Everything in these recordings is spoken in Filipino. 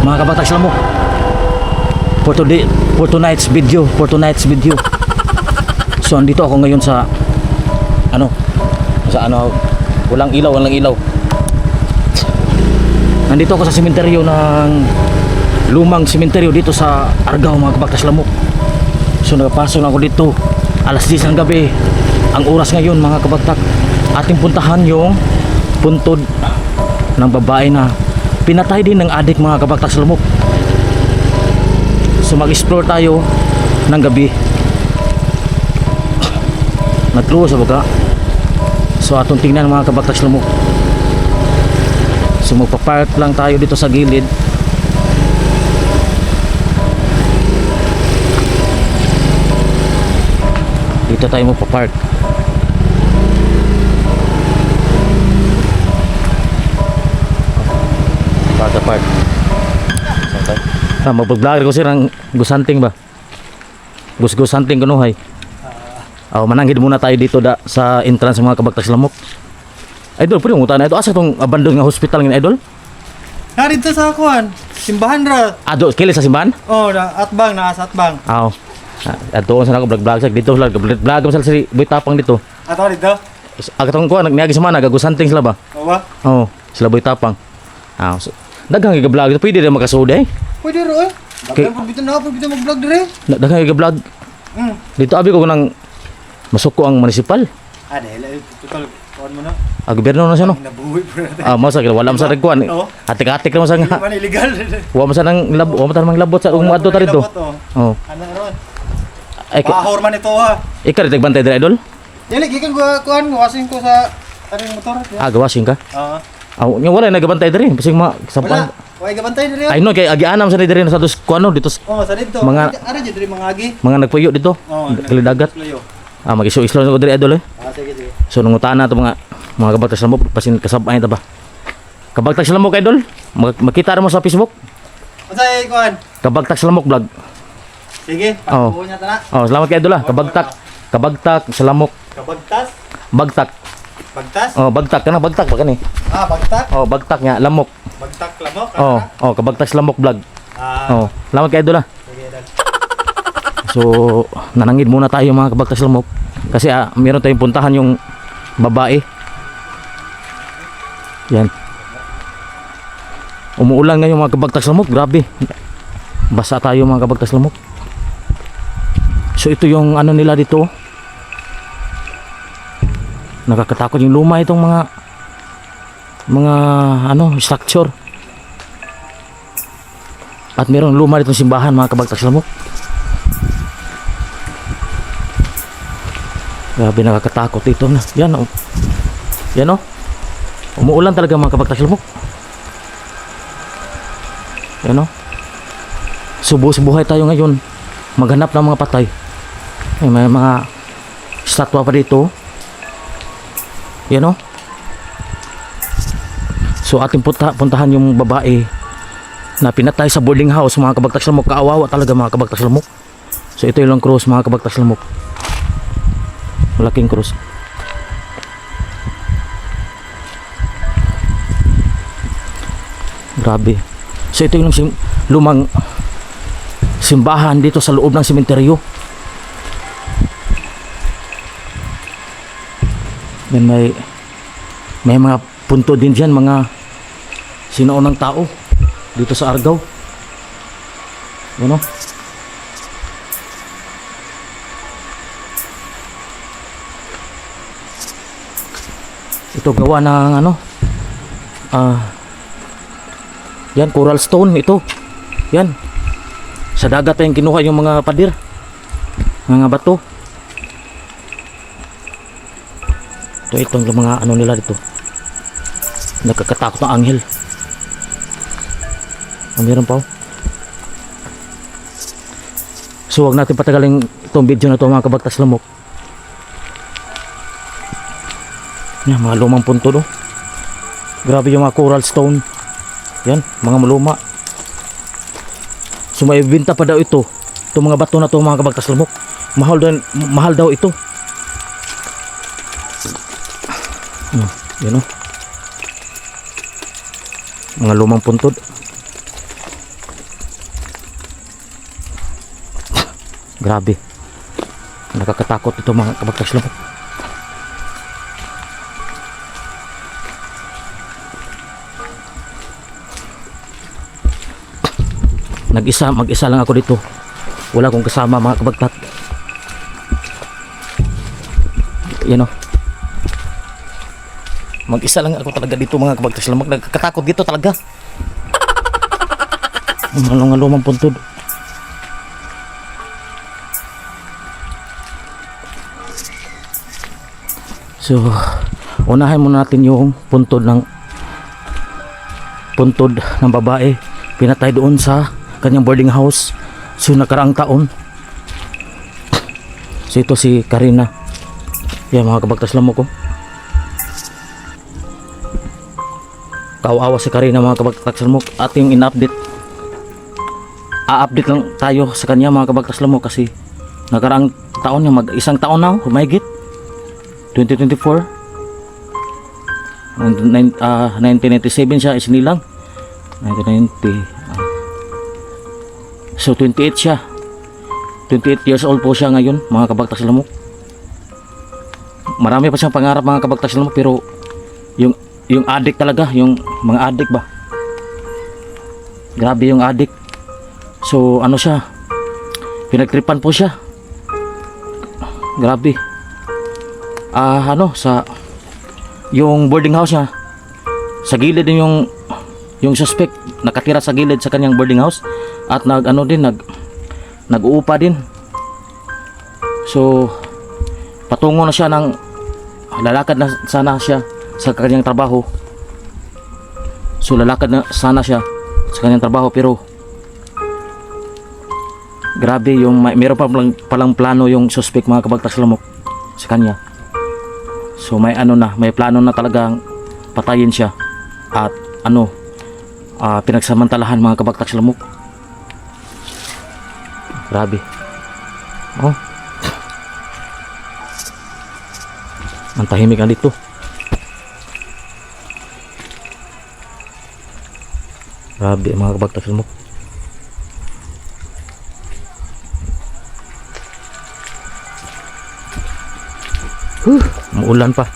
Mga kabatas alam mo, for tonight's video. So andito ako ngayon sa walang ilaw. Nandito ako sa sementeryo ng lumang sementeryo dito sa Argao, mga kabatas alam mo. So nagpasok na ako dito alas 10 ng gabi. Ang oras ngayon, mga kabagtak, ating puntahan yung puntod ng babae na pinatay din ng adik, mga kabagtak sa lumok. So mag-explore tayo ng gabi. Natluwa sa baga. So atong tingnan, mga kabagtak sa lumok. So magpa-park lang tayo dito sa gilid. Dito tayo magpa-park. Park. Mag-vlog ko sir ang gusanting ba? Gusanting kuno hay. Mananghid muna tayo dito sa entrance ng mga kabagtas lamok. Idol, pwede mo na ito. Asa itong abandon nga hospital ng idol? Dito sa kuan, simbahan ra. Do, kili sa simbahan? Atbang, naasa atbang. Ato sa ako vlog sa dito vlog mo sa si Boy Tapang dito. Ato dito? Agatong kuan nagniagi sa mana gagusanting sila ba? Oo. Sila Boy Tapang. So, daghang i-vlog ito, pwede rin makasuda eh. Pwede rin daghang pagbitan na pagbitan mag-vlog dire. Daghang i-vlog. Dito abi ko nang masuko ang municipal. Dahil total kuan mo na. Gobyerno na siya no. Nabuhi bro. Masa wala man sa kuan. Atik-atik na man sa nga. Illegal. Wa man sa nang labo, wa man ta mang labot sa adto ta dito. Ano ron? Ay, Bahor man ito ha. Ikaw rin tagbantay dire idol? Dili gikan kuan wasing ko sa aring motor. Gawasing ka? Oo. Nya wala nagabantay dire, bisig sapan. Wala gabantay dire. Ay no, kay agianam sa dire sa dos kuano dito. Sa dito. Mga dire mga agi. Mga nagpuyo dito. Kalidagat. Mag-iso-islo ko dire idol eh. Sige. So nungutana to mga kabagtas lamok pasin kasabay ta ba. Kabagtas lamok idol. Makita ra mo sa Facebook. Unsay kuan? Kabagtas lamok vlog. Sige, pagbuo niya ta na. Salamat kay idol ah. Kabagtak sa lamok. Kabagtas? Bagtak. Bagtas? Bagtak kana bagtak ba kani? Bagtak? Bagtak nga lamok. Bagtak lamok? Kabagtas lamok vlog. Salamat kay idol ah. Sige, idol. So, nanangid muna tayo mga kabagtas lamok kasi meron tayong puntahan yung babae. Yan. Umuulan ngayon mga kabagtas lamok, grabe. Basa tayo mga kabagtas lamok. So ito yung ano nila dito. Nakakatakot yung luma itong mga structure. At meron luma ditong simbahan mga kabagtas lamok. Grabe, nakakatakot ito na. Yan oh. Umuulan talaga mga kabagtas lamok. Yan oh. Subuhay tayo ngayon. Maghanap ng mga patay. May mga statwa pa dito. Yan oh. So ating puntahan yung babae na pinatay sa boarding house mga kabagtas lamok. Kaawawa talaga mga kabagtas lamok. So ito yung cross mga kabagtas lamok. Malaking cross. Grabe. So ito yung lumang simbahan dito sa loob ng sementeryo. Then may mga punto din diyan, mga sinaunang tao dito sa Argao. Ano? Ito gawa ng yan, coral stone ito. Yan. Sa dagat yung kinuha yung mga pader. Mga bato. Itong mga ano nila dito. Nakakatakot na anghel. Meron pa. So wag natin patagalin itong video na ito mga kabagtas lamok. Yan, mga lumang punto do. Grabe yung mga coral stone. Yan, mga maluma. So may binta pa daw ito. Itong mga bato na ito mga kabagtas lamok. Mahal daw ito. Yan o. Mga lumang puntod. Grabe. Nakakatakot ito mga kabagtas lamok. Mag-isa lang ako dito. Wala akong kasama mga kabagtat. Yan o. Mag-isa lang ako talaga dito mga kabagtas lamok. Nagkakatakot dito talaga. Ang lumang puntod. So, unahin muna natin yung puntod ng babae. Pinatay doon sa kanyang boarding house. So, nakaraang taon. So, ito si Karina. Yan mga kabagtas lamok ko. Kawawa si Karina mga kabagtas lamok. Ating in-update. A-update lang tayo sa kanya mga kabagtas lamok kasi nakaraang taon niya, isang taon na, humigit. 2024 1997 siya isinilang 1990 so 28 siya 28 years old po siya ngayon mga kabagtas lamok. Marami pa siyang pangarap mga kabagtas lamok pero yung addict talaga, yung mga addict ba, grabe yung addict. So ano siya, pinagtripan po siya, grabe. Sa yung boarding house niya, sa gilid din yung suspect nakatira sa gilid sa kanyang boarding house at nag-uupa din. So patungo na siya ng lalakad na sana siya sa kanyang trabaho. So lalakad na sana siya sa kanyang trabaho pero grabe yung meron palang plano yung suspect mga kabagtas lamok sa kanya. So may plano na talagang patayin siya at pinagsamantalahan mga kabagtas lamok. Grabe. Oh. Ang tahimik na dito. Grabe mga kabagtas lamok. Umuulan pa.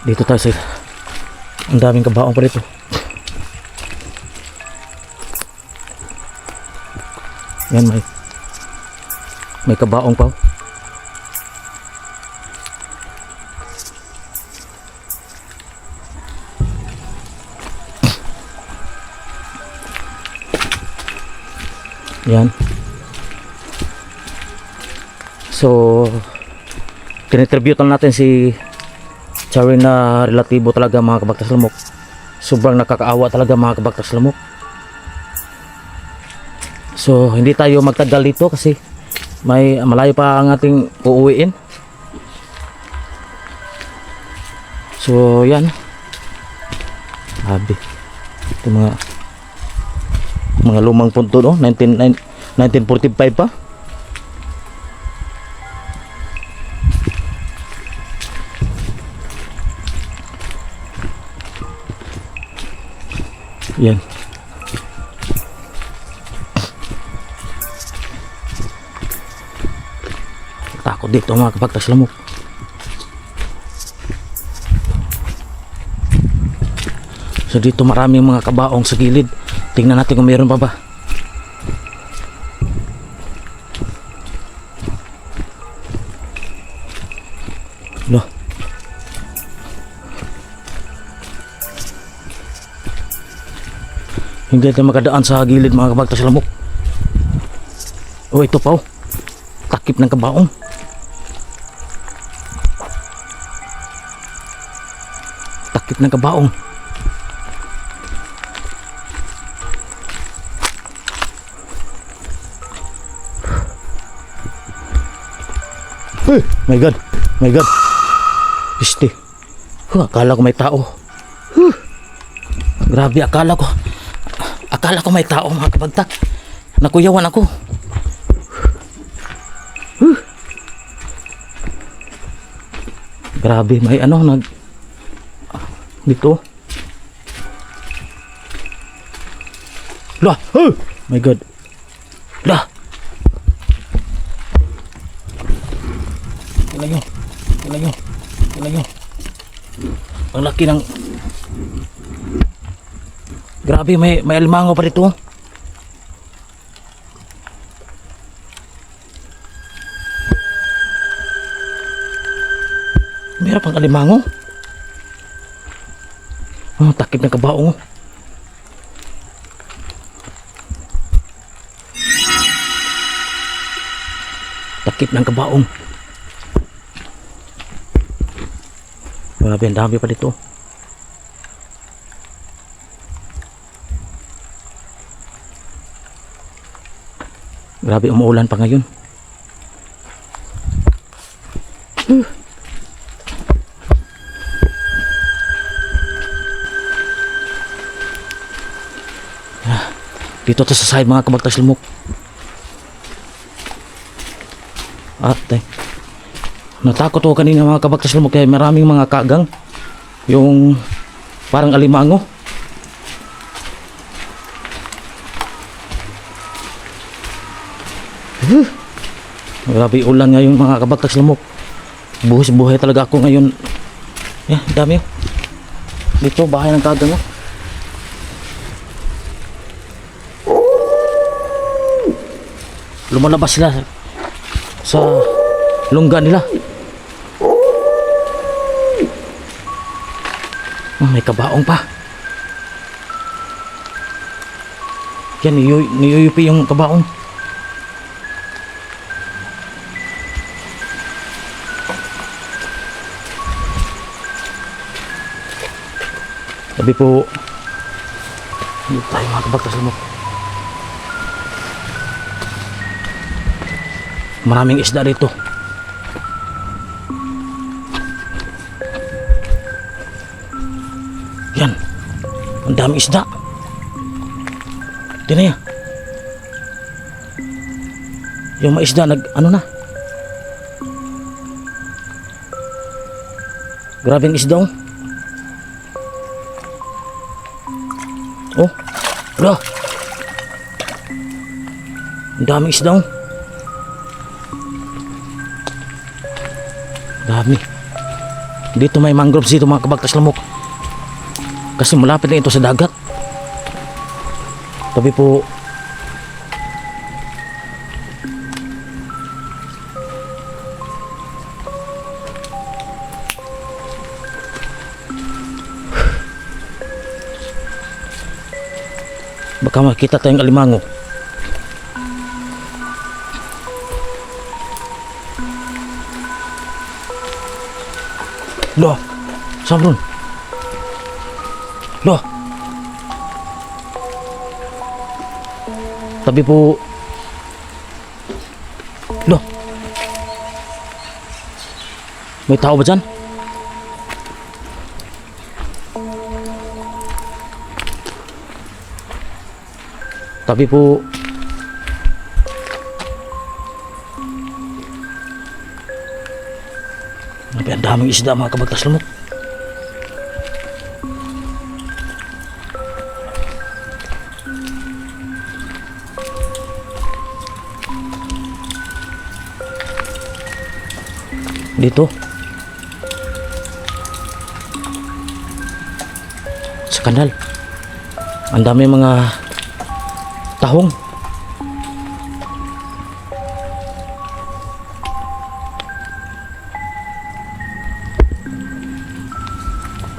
Dito tayo sa ang daming kabaong pa dito. Yan may kabaong pa. Yan. So tinitribute natin si Charin na relatibo talaga mga kabagtas lamok. Sobrang nakakaawa talaga mga kabagtas lamok. So hindi tayo magtagal dito kasi malayo pa ang ating uuwiin. So yan. Sabi ito mga lumang punto, no? 1945 pa. Yan. Takot dito mga kabagtas lamok. So dito maraming mga kabaong sa gilid. Tingnan natin kung mayroon pa ba. Loh. Hindi tayo makadaan sa gilid mga kabagtas lamok. Oh, ito pa oh. Takip ng kabaong. Takip ng kabaong. My God, my God. Piste. Akala ko may tao. Grabe, akala ko may tao mga kabagtak. Nakuyawan ako. Grabe, may ano dito. Lah, oh my god. Lah. Tingnan nyo. Ang laki ng... Grabe, may alimango pa dito. Meron pang alimango. Oh, takip ng kabaong. Takip ng kabaong. Grabe, ang dami pa dito. Grabe, umuulan pa ngayon. Dito to sa side mga kabagtas lumok. Natakot ako kanina mga kabagtas lumok kaya maraming mga kagang. Yung parang alimango. Grabe ulan ngayon mga kabagtas lumok. Buhay talaga ako ngayon. Dami. Dito bahay ng kagang. Lumalabas sila sa lungga nila. May kabaong pa. Yan, niyuyupi yung kabaong. Sabi po, dito tayo mga kabagtas lumok. Maraming isda dito. Yan. Ang daming isda. Tingnan niya. Yung mga isda ano na. Grabe ang isda. Oh. Wala. Ang daming isda. Dami. Dito may mangroves dito mga kabagtas lamok. Kasi malapit na ito sa dagat. Tabi po. Baka makita tayong alimango. Loh, Samrun. Loh. Tapi po. Loh. May tao ba dyan? Tapi po. Ang daming isda mga kabagtas lumok. Dito sa kanal ang dami mga tahong.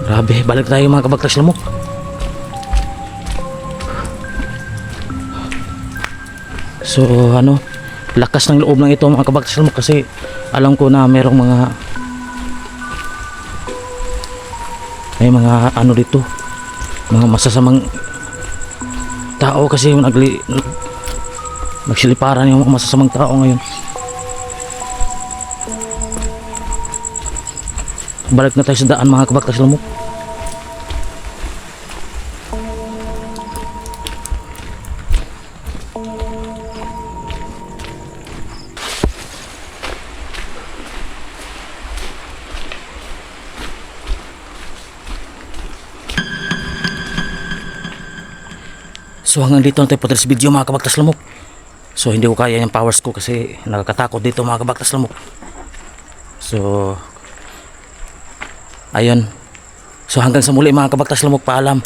Grabe, balik tayo mga kabagtas lamok. So lakas ng loob ng ito mga kabagtas lamok kasi alam ko na merong may mga dito, mga masasamang tao kasi nagsiliparan yung mga masasamang tao ngayon. Balik na tayo sa daan mga kabagtas lamok. So hanggang dito na tayo po sa video mga kabaktas lamok. So hindi ko kaya yung powers ko kasi nakakatakot dito mga kabaktas lamok. So ayun. So hanggang sa muli mga kabaktas lamok, paalam.